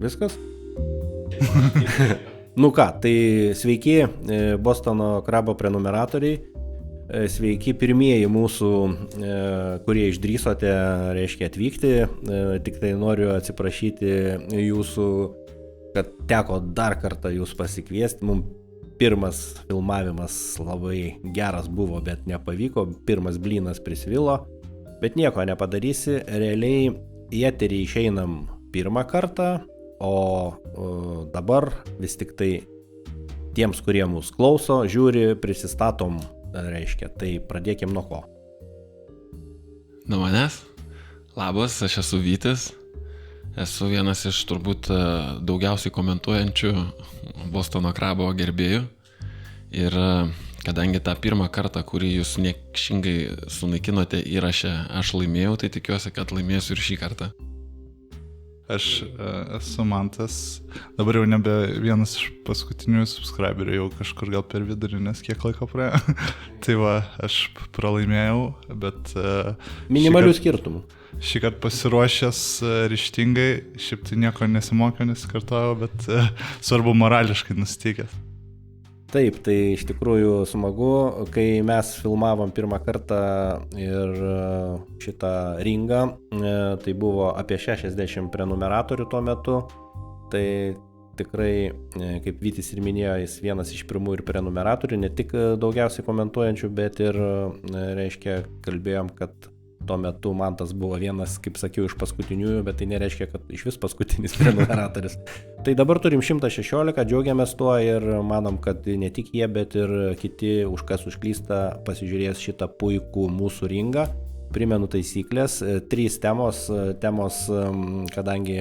Viskas? Nu ką, tai sveiki Bostono krabo prenumeratoriai. Sveiki pirmieji mūsų, kurie išdrįsote, reiškia, atvykti. Tik tai noriu atsiprašyti jūsų, kad teko dar kartą jūs pasikviesti. Mums pirmas filmavimas labai geras buvo, bet nepavyko. Pirmas blynas prisvilo, bet nieko nepadarysi. Realiai į eterį išeinam pirmą kartą, o dabar vis tik tai tiems, kurie mus klauso, žiūri, prisistatom. Reiškia, tai pradėkim nuo ko. Nuo manęs. Labas, aš esu Vytis. Esu vienas iš turbūt daugiausiai komentuojančių Bostono krabo gerbėjų. Ir kadangi tą pirmą kartą, kurį jūs niekšingai sunaikinote įrašę, aš laimėjau, tai tikiuosi, kad laimėsiu ir šį kartą. Aš esu Mantas, dabar jau nebe vienas iš paskutinių subscriberių, jau kažkur gal per vidurį, nes kiek laiko praėjo. Tai va, aš pralaimėjau, bet... Minimalių skirtumų. Šį kartą pasiruošęs ryžtingai, šiaip tai nieko nesimokiau, nesikartojau, bet svarbu morališkai nusiteikęs. Taip, tai iš tikrųjų smagu, kai mes filmavom pirmą kartą ir šitą ringą, tai buvo apie 60 prenumeratorių tuo metu, tai tikrai, kaip Vytis ir minėjo, jis vienas iš pirmųjų ir prenumeratorių, ne tik daugiausiai komentuojančių, bet ir, reiškia, kalbėjom, kad tuo metu Mantas buvo vienas, kaip sakiau, iš paskutiniųjų, bet tai nereiškia, kad iš vis paskutinis prenumeratorius. Tai dabar turim 116, džiaugiamės tuo ir manom, kad ne tik jie, bet ir kiti, už kas užklysta, pasižiūrės šitą puikų mūsų ringą. Primenu taisyklės, 3 temos, kadangi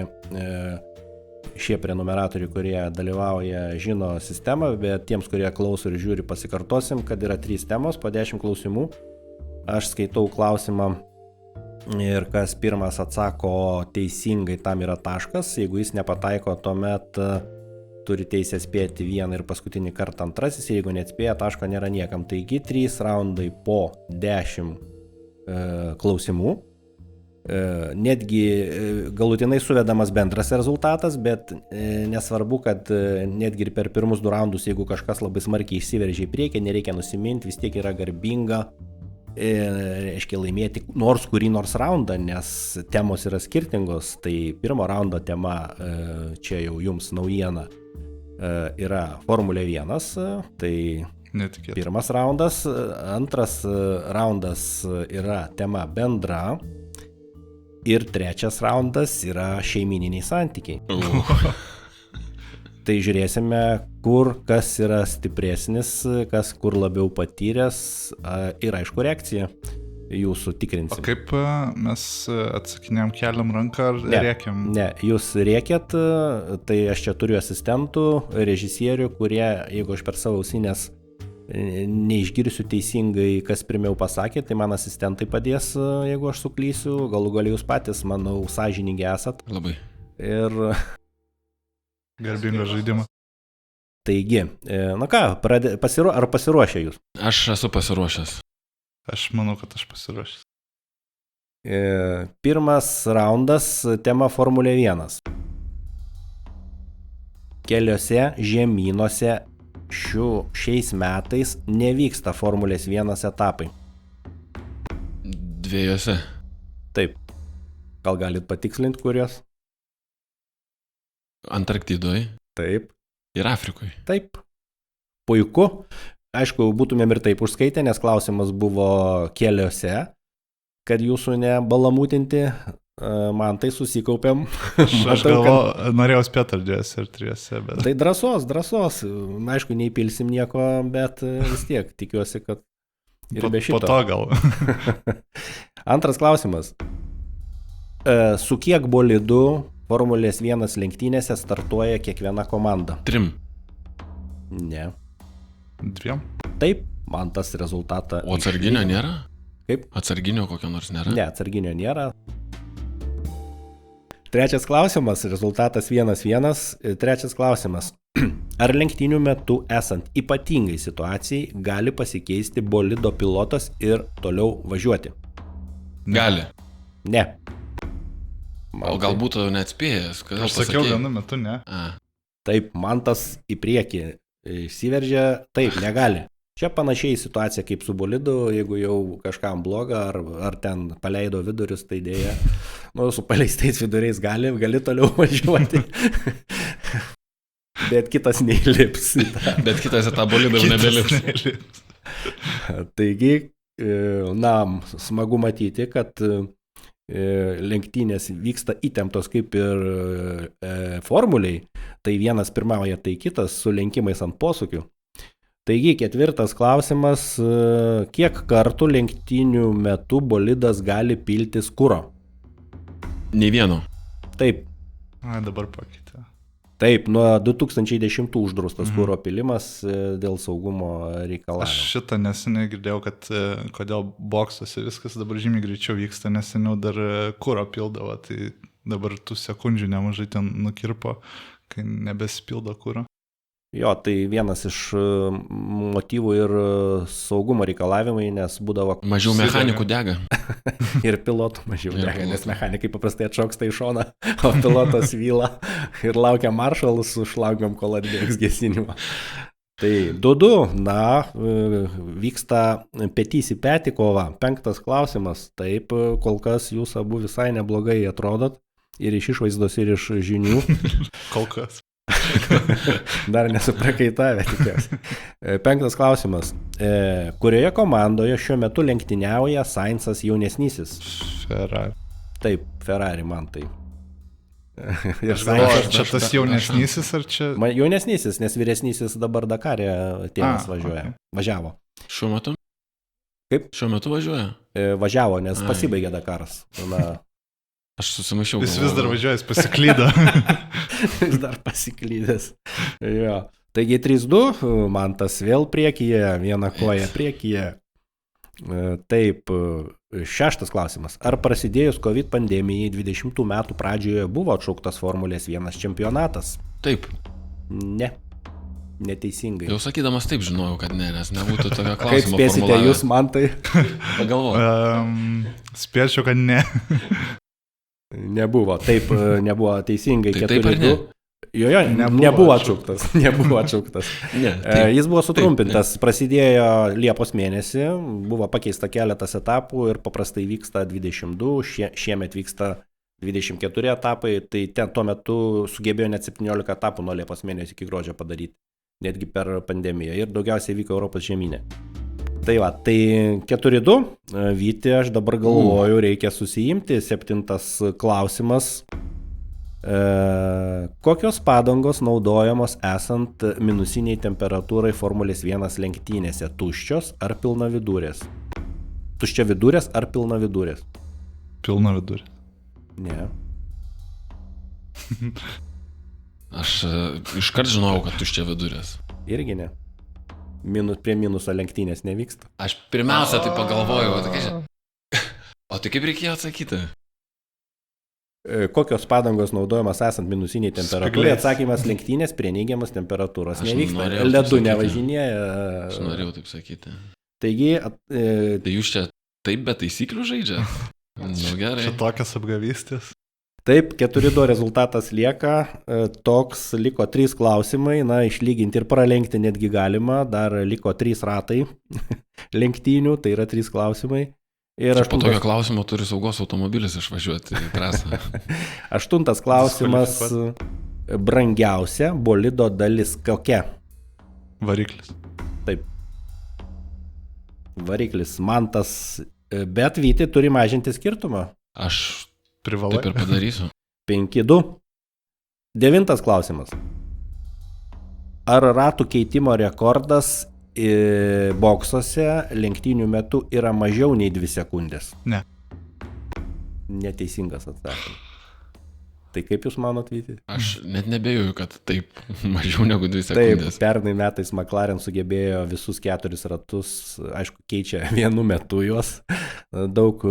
šie prenumeratoriai, kurie dalyvauja, žino sistemą, bet tiems, kurie klauso ir žiūri, pasikartosim, kad yra 3 temos, po 10 klausimų. Aš skaitau klausimą ir kas pirmas atsako teisingai, tam yra taškas. Jeigu jis nepataiko, tuomet turi teisę spėti vieną ir paskutinį kartą antrasis. Jeigu neatspėja, taško nėra niekam. Taigi 3 raundai po 10 klausimų. Netgi galutinai suvedamas bendras rezultatas, bet nesvarbu, kad netgi ir per pirmus 2 raundus, jeigu kažkas labai smarkiai išsiveržia į priekį, nereikia nusiminti, vis tiek yra garbinga, reiškia, laimėti nors kurį nors raundą, nes temos yra skirtingos. Tai pirmo raundo tema, čia jau jums naujiena, yra Formulė 1, tai netikėta. Pirmas raundas. Antras raundas yra tema bendra ir trečias raundas yra šeimyniniai santykiai. Tai žiūrėsime, kur kas yra stipresnis, kas kur labiau patyręs ir aišku reakcija jūsų tikrinsim. O kaip mes atsakinėjom, keliam ranką ar rėkiam? Ne, jūs rėkėt, tai aš čia turiu asistentų, režisierių, kurie, jeigu aš per savo ausinės neišgirsiu teisingai, kas pirmiau pasakė, tai man asistentai padės, jeigu aš suklysiu, galų galiu jūs patys, manau, sąžiningi esat. Labai. Ir... Garbingas žaidimas. Taigi, na ką, ar pasiruošę jūs? Aš esu pasiruošęs. Aš manau, kad aš pasiruošęs. Pirmas raundas, tema Formulė 1. Keliose žemynuose šiais metais nevyksta Formulės 1 etapai. 2. Taip. Gal galit patikslinti, kurios? Antarktidoje. Taip. Ir Afrikoje. Taip. Puiku. Aišku, būtumėm ir taip užskaitę, nes klausimas buvo keliose, kad jūsų nebalamutinti. Man tai susikaupiam. Aš galvoju, norėjau spėti ar 2 ir 3, bet... Tai drąsos. Aišku, neįpilsim nieko, bet vis tiek tikiuosi, kad ir be šito. Po to gal. Antras klausimas. Su kiek bolidų Formulės 1 lenktynėse startuoja kiekviena komanda? 3. Ne. 2. Taip, man tas rezultatą... O atsarginio nėra? Kaip? Atsarginio kokio nors nėra? Ne, atsarginio nėra. Trečias klausimas, rezultatas 1-1. Trečias klausimas. Ar lenktynių metu esant ypatingai situacijai gali pasikeisti bolido pilotas ir toliau važiuoti? Gali. Ne. O galbūt neatspėjęs, kodėl Aš sakiau pasakei? vienu metu, ne. Taip, Mantas į priekį įsiveržė, taip, negali. Čia panašiai situacija kaip su bolidu, jeigu jau kažkam bloga, ar ten paleido vidurius, tai dėja, su paleistais viduriais gali toliau važiuoti. Bet kitas neįlips. Bet kitas į tą bolidą jau nebelips. Taigi, smagu matyti, kad lenktynės vyksta įtemptos kaip ir formuliai, tai vienas pirmauja, tai kitas su lenkimais ant posūkių. Taigi, 4 klausimas, kiek kartų lenktynių metu bolidas gali piltis kuro? Nei vieno. Taip. Dabar pakeitė. Taip, nuo 2010 uždraustas kuro pilimas dėl saugumo reikalavimų. Aš šitą neseniai girdėjau, kad kodėl boksuose viskas dabar žymiai greičiau vyksta, nes seniau dar kuro pildavo, tai dabar tų sekundžių nemažai ten nukirpo, kai nebesipildo kuro. Jo, tai vienas iš motyvų ir saugumo reikalavimai, nes būdavo... Mažiau mechanikų dega. Ir pilotų mažiau dega, nes mechanikai paprastai atšoksta į šoną, o pilotas vyla ir laukia maršalus su šlaugom, kol atbėgs gesinimo. Tai 2-2, vyksta petys į petį kova. 5 klausimas, taip, kol kas jūs abu visai neblogai atrodot, ir iš išvaizdos, ir iš žinių. Kol kas. Dar nesuprakaitavę tikriausiai. 5 klausimas. Kurioje komandoje šiuo metu lenktyniauja Sainzas jaunesnysis? Ferrari. Taip, Ferrari man tai. Aš galvoju, ar čia tas jaunesnysis, ar čia... Jaunesnysis, nes vyresnysis dabar Dakarė tėvas važiuoja. Okay. Važiavo. Šiuo metu? Kaip? Šiuo metu važiuoja? Važiavo, nes pasibaigė Dakaras. Aš susimaišiau. Jis vis dar važiuoja, jis pasiklydo. Jis dar pasiklydęs. Jo. Taigi 3-2, Mantas vėl priekyje, viena koja priekyje. Taip, 6 klausimas. Ar prasidėjus COVID pandemijai 20 metų pradžioje buvo atšauktas Formulės 1 čempionatas? Taip. Ne. Neteisingai. Jau sakydamas taip žinojau, kad ne, nes nebūtų tokio klausimo. Kaip spėsite jūs, Mantai? Pagalvoju. Spėčiau, kad ne. Nebuvo, taip, nebuvo teisingai. Tai 4-2. Jo, nebuvo atšauktas. Nebuvo atšauktas. Ne, jis buvo sutrumpintas, prasidėjo Liepos mėnesį, buvo pakeista keletas etapų ir paprastai vyksta 22, šiemet vyksta 24 etapai, tai ten tuo metu sugebėjo net 17 etapų nuo Liepos mėnesio iki gruodžio padaryti, netgi per pandemiją, ir daugiausiai vyko Europos žemynė. Tai va, tai 4-2, Vyti, aš dabar galvoju, reikia susijimti. 7 klausimas. Kokios padangos naudojamos esant minusiniai temperatūrai Formulės 1 lenktynėse? Tuščios ar pilnavidurės? Tuščiavidurės ar pilnavidurės? Pilnavidurė. Ne. Aš iškart žinojau, kad tuščiavidurės. Irgi ne. Prie minuso lenktynės nevyksta. Aš pirmiausia tai pagalvojau, o tai kaip reikėjo atsakyti? Kokios padangos naudojamas esant minusiniai temperatūrai? Atsakymas lenktynės prie neigiamas temperatūros nevyksta. Ledu nevažinėja. Aš norėjau taip sakyti. Taigi... Tai jūs čia taip be taisyklių žaidžia? Nu gerai. Čia tokias apgavystės. Taip, 4-2 rezultatas lieka, toks liko 3 klausimai, išlyginti ir pralenkti netgi galima, dar liko 3 ratai lenktynių, tai yra 3 klausimai. Ir po tokio klausimo turi saugos automobilis išvažiuoti į trasą. 8 klausimas, brangiausia bolido dalis kokia? Variklis. Taip. Variklis, Mantas, bet Vyti turi mažinti skirtumą. Aš privalai. Taip ir padarysiu. 5-2. 9 klausimas. Ar ratų keitimo rekordas boksuose lenktynių metu yra mažiau nei 2 sekundės? Ne. Neteisingas atsakymas. Tai kaip jūs manot, Vyti? Aš net nebejoju, kad taip mažiau negu 2 sekundės. Taip, pernai metais McLaren sugebėjo visus 4 ratus, aišku, keičia vienu metu juos. Daug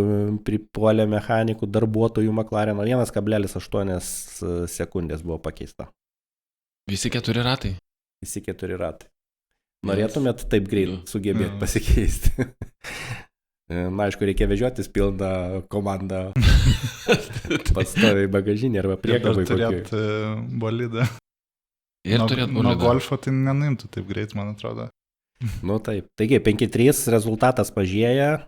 pripuolė mechanikų, darbuotojų McLareno, 1,8 sekundės buvo pakeista. Visi 4 ratai? Visi 4 ratai. Norėtumėt taip greit sugebėti pasikeisti? Na, aišku, reikia vežiotis pilną komandą pastoviai bagažinį arba priekabą. Turėti bolidą. Ir turėti Nuo golfo tai nenuimtų taip greit, man atrodo. Nu taip. Taigi, 5-3 rezultatas mažėja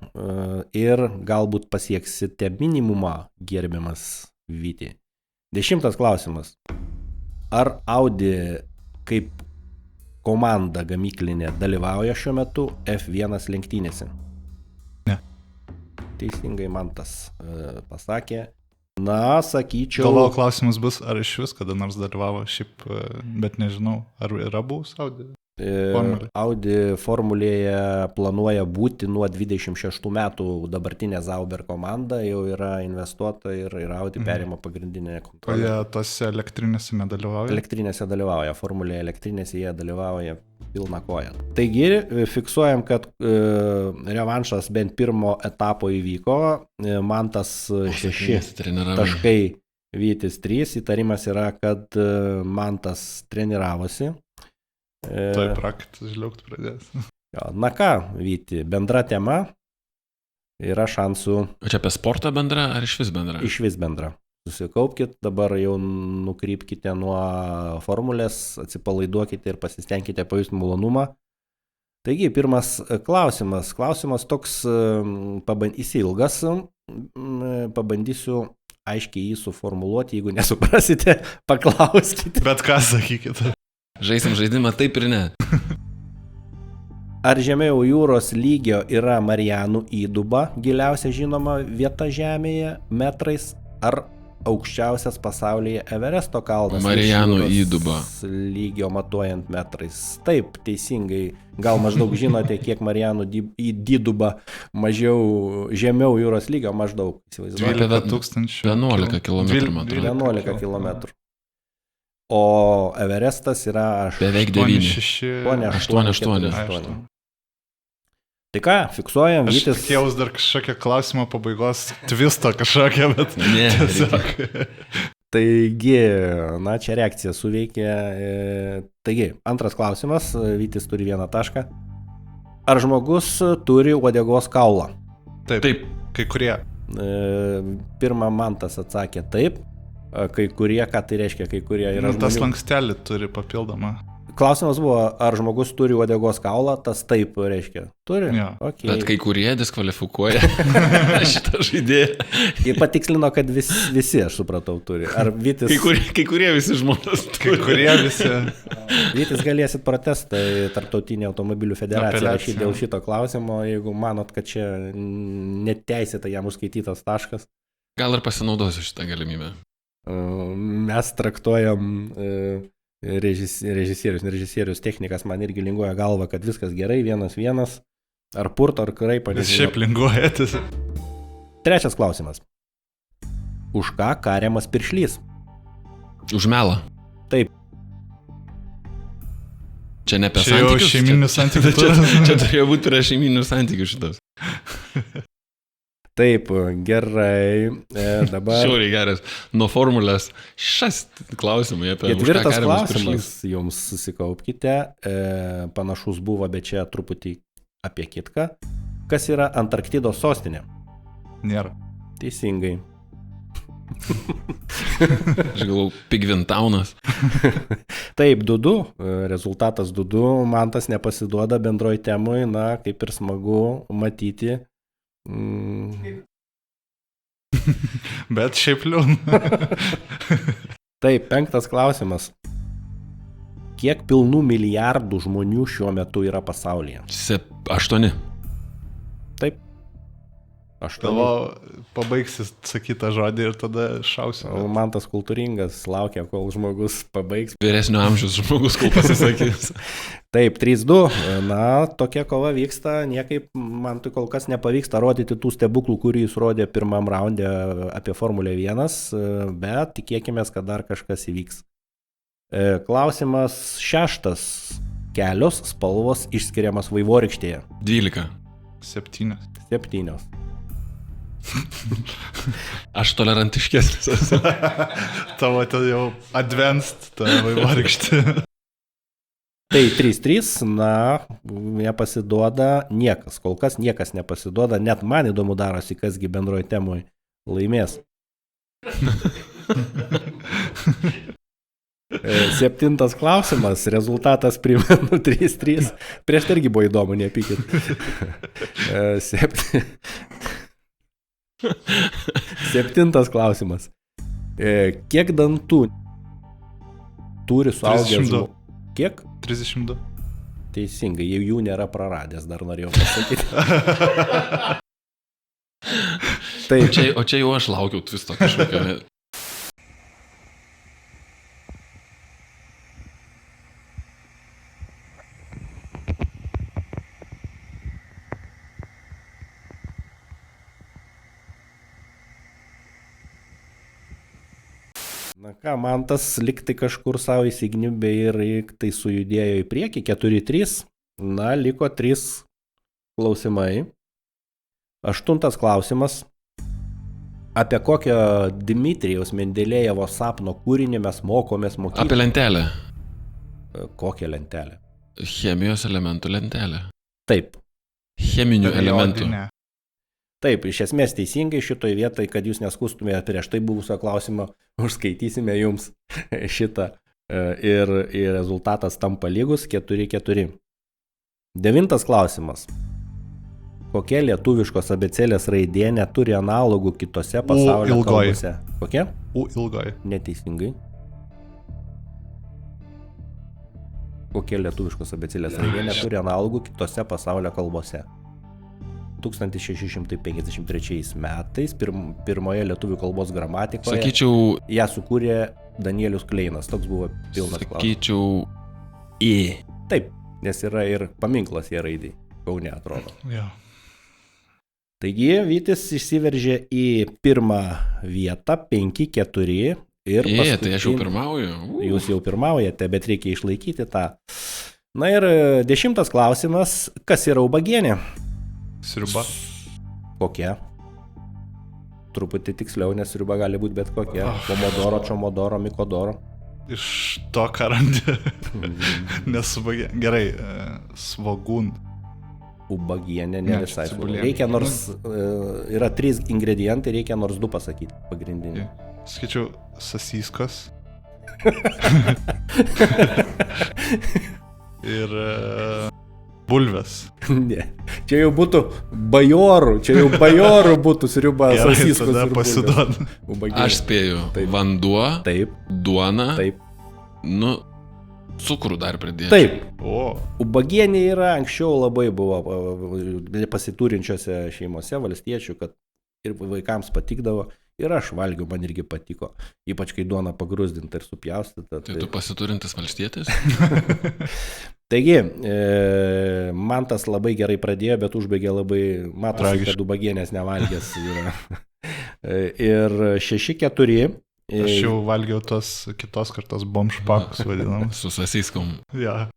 ir galbūt pasieksite minimumą, gerbiamas Vyti. 10 klausimas. Ar Audi kaip komanda gamyklinė dalyvauja šiuo metu F1 lenktynėse? Ne. Teisingai Mantas pasakė. Na, sakyčiau... Galvoju, klausimas bus, ar iš vis kada nors dalyvavo, šiaip, bet nežinau, ar yra buvus Audi? Audi formulėje planuoja būti nuo 26 metų, dabartinė Zauber komanda jau yra investuota ir Audi perima pagrindinę kontrolę. O jie tose elektrinėse nedalyvauja? Elektrinėse dalyvauja, formulėje elektrinėse jie dalyvauja pilna koja. Taigi, fiksuojam, kad revanšas bent pirmo etapo įvyko, Mantas 6 taškai, Vytis 3, įtarimas yra, kad Mantas treniravosi. Toj prakaitas žliaugt pradės. Na ką, Vyti, bendra tema, yra šansų. O čia apie sportą bendra ar iš vis bendra? Iš vis bendra. Susikaupkite, dabar jau nukrypkite nuo formulės, atsipalaiduokite ir pasistengkite pajusti malonumą. Taigi, pirmas klausimas. Klausimas toks ilgas, pabandysiu aiškiai jį suformuluoti, jeigu nesuprasite, paklauskite. Bet ką sakykite? Žaisim žaidimą taip ir ne. Ar žemiau jūros lygio yra Marijanų įduba, giliausia žinoma vieta Žemėje, metrais, ar aukščiausias pasaulyje Everesto kalnas? Marijanų įduba. Lygio matuojant metrais. Taip, teisingai. Gal maždaug žinote, kiek Marijanų įduba mažiau žemiau jūros lygio, maždaug. 12 tūkstančių. 11 km. 11 km. O Everestas yra beveik 9. 8. Tai ką, fiksuojam, Vytis. Vytis. Aš tikėjaus dar kažkokią klausimą pabaigos twisto kažkokią, bet ne, tiesiog. Taigi, na, čia reakcija suveikė. Taigi, antras klausimas, Vytis turi 1 tašką. Ar žmogus turi uodegos kaulą? Taip. Kai kurie. Pirmą Mantas atsakė taip. Kai kurie, ką tai reiškia, kai kurie yra žmonių. Tas lankstelį turi papildomą. Klausimas buvo, ar žmogus turi uodegos kaulą, tas taip reiškia. Turi? Ja. Okay. Bet kai kurie diskvalifikuoja šitą žaidėją. Ir patikslino, kad visi, aš supratau, turi. Ar Vytis... Kai kurie visi žmonės turi. Kai kurie visi. Vytis galėsit protestą į Tarptautinę automobilių federaciją rašyti dėl šito klausimo, jeigu manot, kad čia neteisėta jam užskaitytas taškas. Gal ir pasinaudosiu šitą galimybę. Mes traktuojam režisierius, technikas man irgi linguoja galva, kad viskas gerai, 1-1, ar purto, ar kraipo. Vis šiaip linguojatis. Trečias klausimas. Už ką kariamas piršlys? Už melą. Taip. Čia ne apie santykius. Čia jau šeiminių santykių. Čia turėjo būti prie šeiminių santykių šitas. Taip, gerai. Dabar... Šiauriai geras. Nuo formulės 6 klausimai apie ketvirtas klausimas. Jums susikaupkite. Panašus buvo, bet čia truputį apie kitką. Kas yra Antarktidos sostinė? Nėra. Teisingai. Aš galvau, Pigvintaunas. Taip, 2-2. Rezultatas 2-2. Mantas nepasiduoda bendroj temui. Na, kaip ir smagu matyti. Bet šiaip liūdna. Taip, 5 klausimas. Kiek pilnų milijardų žmonių šiuo metu yra pasaulyje? 8. Taip. 8. Galvoju, pabaigsi sakytą žodį ir tada šausi. Mantas kultūringas, laukia, kol žmogus pabaigs. Vyresnio amžiaus žmogus, kol pasisakys. Taip, 3-2. Na, tokia kova vyksta, niekaip man tai kol kas nepavyksta rodyti tų stebuklų, kurį jis rodė pirmam raunde apie Formulę 1, bet tikėkime, kad dar kažkas įvyks. Klausimas 6. Kelios spalvos išskiriamas vaivorykštėje? 12. 7. 7. Aš tolerantiškesnis. Tavo ten jau advanced, ta vaivorykštė. Tai 3-3, nepasiduoda niekas. Kol kas niekas nepasiduoda. Net man įdomu darosi, kasgi bendroji temui laimės. 7 klausimas. Rezultatas primenu 3-3. Prieš tai irgi buvo įdomu, nepykit. 7 klausimas. Kiek dantų turi suaugęs žmogus? Kiek? 32. Teisingai, jų nėra praradęs, dar norėjau pasakyti. Taip. O čia jau aš laukiau twisto kažkokio. Na ką, man tas liktai kažkur savo įsignybė ir tai sujudėjo į priekį, 4-3, na, liko 3 klausimai. 8 klausimas. Apie kokią Dmitrijaus Mendelėjevo sapno kūrinį mes mokomės mokykloje? Apie lentelę. Kokią lentelę? Chemijos elementų lentelę. Taip. Cheminių elementų. Periodinė. Taip, iš esmės teisingai šitoj vietoj, kad jūs neskustumėte prieš tai buvusio klausimo, užskaitysime jums šitą ir rezultatas tampa lygus 4-4. 9 klausimas. Kokia lietuviškos abėcėlės raidė neturi analogų kitose pasaulio kalbose? Kokia? U ilgoji. Neteisingai. Kokia lietuviškos abėcėlės raidė neturi analogų kitose pasaulio kalbose? 1653 metais pirmoje lietuvių kalbos gramatikoje Sakyčiau, ją sukūrė Danielius Kleinas. Toks buvo pilnas klausimas. sakyčiau, I. Taip, nes yra ir paminklas jie raidai. Kaune atrodo. Jo. Taigi Vytis išsiveržė į pirmą vietą 5-4 ir Tai aš jau pirmauju. Jūs jau pirmaujate, bet reikia išlaikyti tą. Na ir 10 klausimas. Kas yra ubagienė? Sriuba. Kokia? Truputį tiksliau, nes sriuba gali būti bet kokia. Pomodoro, čomodoro, mikodoro. Iš to, ką randi. Nesubagė. Gerai, svogūn. Ubagienė, ne visai. Cibulienė. Reikia nors, yra 3 ingredientai, reikia nors 2 pasakyti pagrindinį. Skaičiau, sasyskos. Ir bulves. Ne, čia jau būtų bajorų būtų sriuba, Gerai, sasyskos tada ir pasiduodu. Ubagienė. Aš spėju. Taip. Vanduo, Taip, duona, taip, nu, cukrų dar pridėti. taip. O, Ubagienė yra anksčiau labai buvo pasiturinčiose šeimose valstiečių, kad ir vaikams patikdavo. Ir aš valgiau, man irgi patiko. Ypač kai duona pagrūzdinta ir supjaustyta. Tai tu pasiturintis valstietis? Taigi, man tas labai gerai pradėjo, bet užbaigė labai, matosi, Tragiškai. kad ubagienės nevalgęs yra. Ir 6-4. aš jau valgiau tos kitos kartos bomžpakus vadinamus. Su sasyskom. Ja.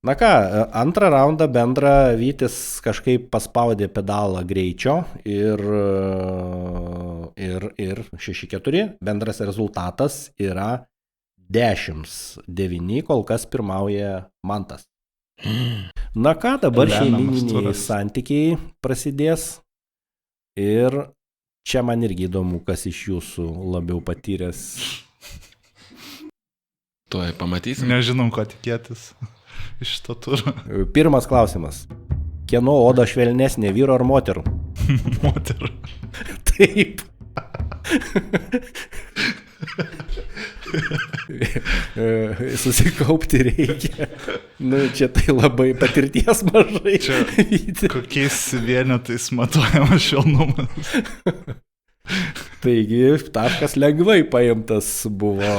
Na ką, antrą raundą bendrą Vytis kažkaip paspaudė pedalą greičio ir 6-4. Bendras rezultatas yra 10-9, kol kas pirmauja Mantas. Na ką, dabar Lemiamas šeimyniniai turas. santykiai prasidės ir čia man irgi įdomu, kas iš jūsų labiau patyręs. Tuoj pamatysim. Nežinom, ko tikėtis iš to turo. Pirmas klausimas. Kieno oda švelnesnė, vyro ar moterų? Moterų. Taip. Susikaupti reikia. Nu, čia tai labai patirties mažai. Čia kokiais vienetais matuojamas švelnumas. Taigi, taškas lengvai paimtas buvo.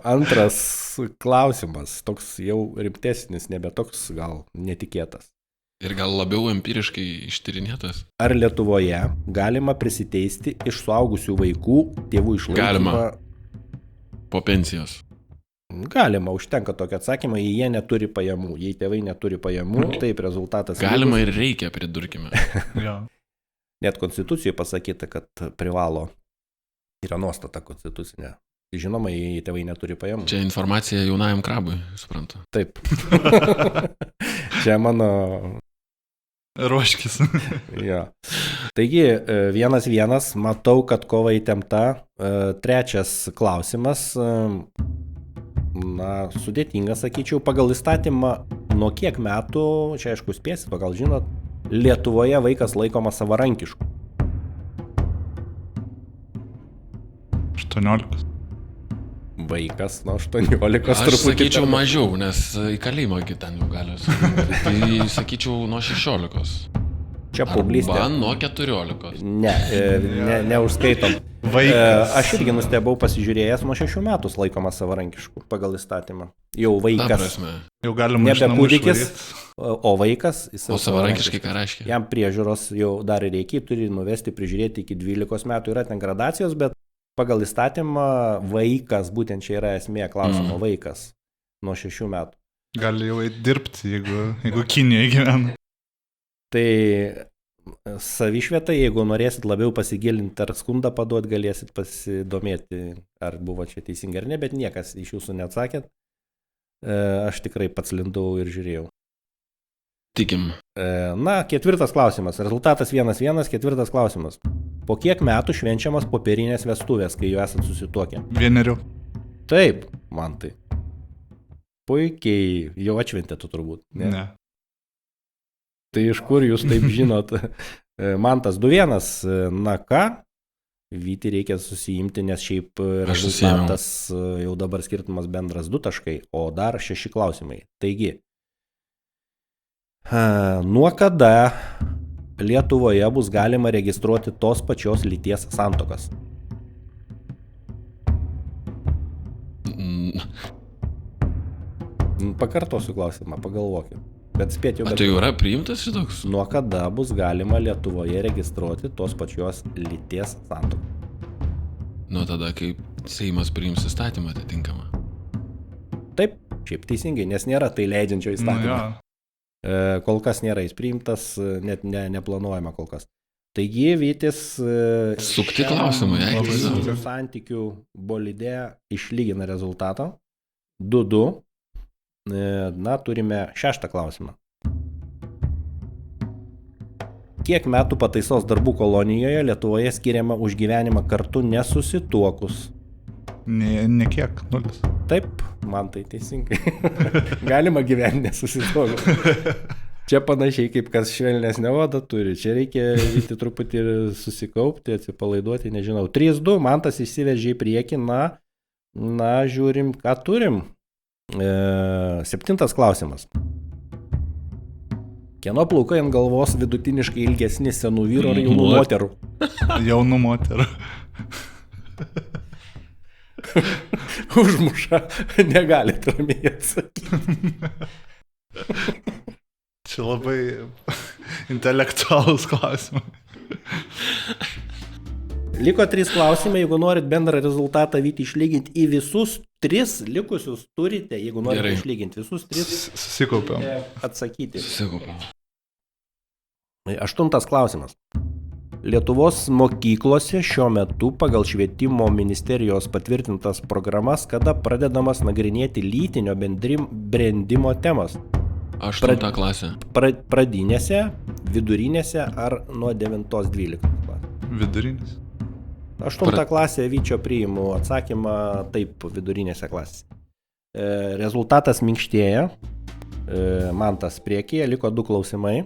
Antras klausimas, toks jau rimtesnis, nebe toks gal netikėtas. Ir gal labiau empiriškai ištyrinėtas. Ar Lietuvoje galima prisiteisti iš suaugusių vaikų tėvų išlaikymą? Galima. Po pensijos. Galima, užtenka tokio atsakymą, jei jie neturi pajamų. Jei tėvai neturi pajamų, taip rezultatas. Galima ir reikia, pridurkime. Jo. Net konstitucijoje pasakyta, kad privalo, yra nuostata konstitucinė, Žinoma, jei tėvai neturi pajamų. Čia informacija jaunajam krabui, suprantu. Taip. Čia mano... Ruoškis. Jo. Taigi, 1-1, matau, kad kova įtempta. Trečias klausimas, sudėtingas, sakyčiau, pagal įstatymą, nuo kiek metų, čia aišku spėsit, pagal žinot, Lietuvoje vaikas laikomas savarankišku. 18. Vaikas nuo 18 Aš sakyčiau mažiau, nes į kalėjimą ten jau gali. Tai sakyčiau nuo 16. Čia paauglystė. Arba nuo 14. Neužskaitom. Aš irgi nustebau pasižiūrėjęs, nuo 6 metų laikomas savarankišku pagal įstatymą. Jau vaikas. Jau galima nebe kūdikis, o vaikas. O savarankiškai ką reiškia? Jam priežiūros jau dar reikia, turi nuvesti, prižiūrėti iki 12 metų. Yra ten gradacijos, bet pagal įstatymą vaikas, būtent čia yra esmė klausimo, vaikas nuo 6 metų. Gali jau dirbti, jeigu Kinijoje gyvena. Tai savišvieta, jeigu norėsit labiau pasigilinti ar skundą paduoti, galėsit pasidomėti, ar buvo čia teisingai ar ne, bet niekas iš jūsų neatsakėt. Aš tikrai pats lindau ir žiūrėjau. Tikim. Ketvirtas klausimas. Rezultatas 1-1, ketvirtas klausimas. Po kiek metų švenčiamas popierinės vestuvės, kai jau esat susituokę? 1. Taip, man tai. Puikiai, jau atšventėte turbūt. Ne. Tai iš kur jūs taip žinot? Mantas 2-1, na ką? Vyti reikia susijimti, nes šiaip rezultatas jau dabar skirtumas bendras 2 taškai, o dar 6 klausimai. Taigi, nuo kada Lietuvoje bus galima registruoti tos pačios lyties santuokas? Pakartosiu klausimą, pagalvokit. Bet spėt jau... Tai jau yra priimtas šitoks? Nuo kada bus galima Lietuvoje registruoti tos pačios lyties santuoką? Nuo tada, kai Seimas priims įstatymą atitinkamą. Taip, šiaip teisingai, nes nėra tai leidžiančio įstatymą. Kol kas nėra jis priimtas, net neplanuojama kol kas. Taigi, Vytis... Sukti klausimai, santykių bolide išlygina rezultatą. 2-2. Turime 6 klausimą. Kiek metų pataisos darbų kolonijoje Lietuvoje skiriama už gyvenimą kartu nesusituokus? Ne kiek, 0. Taip, man tai teisingai. Galima gyventi nesusituokus. Čia panašiai kaip kas švelnesnę odą turi. Čia reikia vyti truputį susikaupti, atsipalaiduoti, nežinau. 3-2, Mantas išsiveržė į priekį, žiūrim, ką turim. 7 klausimas. Kieno plaukai ant galvos vidutiniškai ilgesni, senų vyrų ar jaunų moterų? Jaunų moterų. Užmuša, negalite ramiai atsakyti. Čia labai intelektualus klausimas. Liko 3 klausimai, jeigu norit bendrą rezultatą Vyti išlyginti į visus 3 likusius turite, jeigu norite išlyginti visus 3. Susikaupiam. Atsakyti. Susikaupiam. 8 klausimas. Lietuvos mokyklose šiuo metu pagal švietimo ministerijos patvirtintas programas, kada pradedamas nagrinėti lytinio brendimo temas? 8 klasė. Pradinėse, vidurinėse ar nuo 9-12 klasės? Vidurinės. 8 klasė Vyčio priimu atsakymą taip vidurinėse klasėse. Rezultatas minkštėja. Mantas priekyje, liko 2 klausimai.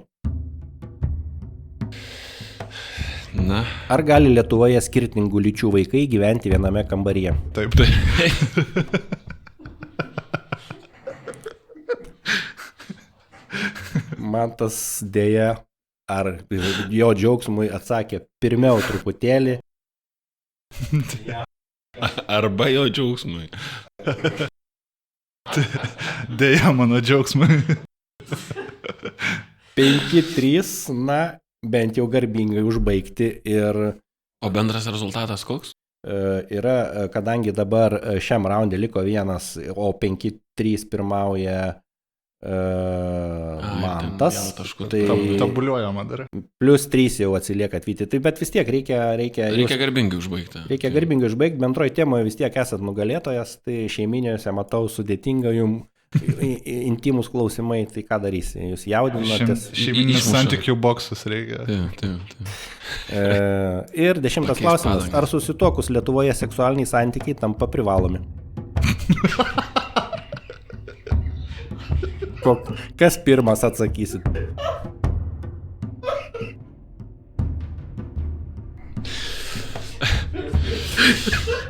Na. Ar gali Lietuvoje skirtingų lyčių vaikai gyventi viename kambaryje? Taip. Mantas dėja, ar jo džiaugsmui atsakė pirmiau truputėlį. Arba jo džiaugsmui. Dėja mano džiaugsmui. 5-3, bent jau garbingai užbaigti ir... O bendras rezultatas koks? Yra, kadangi dabar šiam raundė liko 1, o 5-3 pirmauja Mantas. vienu tašku. Tai Tabuliuojama dar. plus 3 jau atsilieka Atvyti. Tai bet vis tiek reikia Reikia garbingai užbaigti. Reikia garbingai užbaigti, bendroji temoje vis tiek esat nugalėtojas, tai šeiminėse matau sudėtinga jums intimus klausimai, tai ką darysi? Jūs jaudinatės. Šeiminis Išmuša. santykių boksus reikia. Taip. Ir 10 Pakeist klausimas. padangą. Ar susituokus Lietuvoje seksualiniai santykiai tampa privalomi? Kas pirmas atsakysit?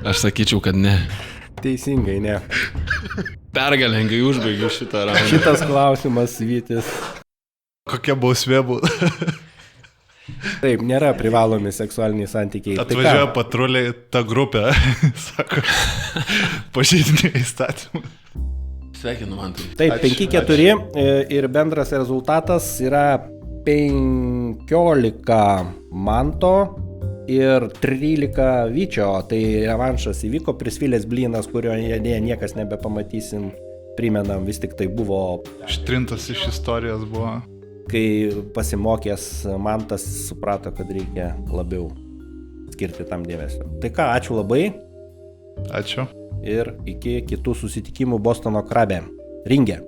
Aš sakyčiau, kad ne. Teisingai, ne. Pergalingai užbaigiu šitą raundą. Šitas klausimas, Vytis. Kokia bausmė būtų? Taip, nėra privalomi seksualiniai santykiai. Atvažiuoja patruliai, ta grupė, sako, pažeidinė įstatymą. Sveikinu, man tai. Taip, Ačiū, 5-4 ir bendras rezultatas yra 15 Manto ir 13 Vyčio. Tai revanšas įvyko, prisvilės blynas, kurio niekas nebepamatysim. Primenam, vis tik tai buvo, Ištrintas iš istorijos buvo. kai pasimokęs Mantas suprato, kad reikia labiau skirti tam dėmesio. Tai ką, ačiū labai Ačiū. ir iki kitų susitikimų Bostono Krabe ringe.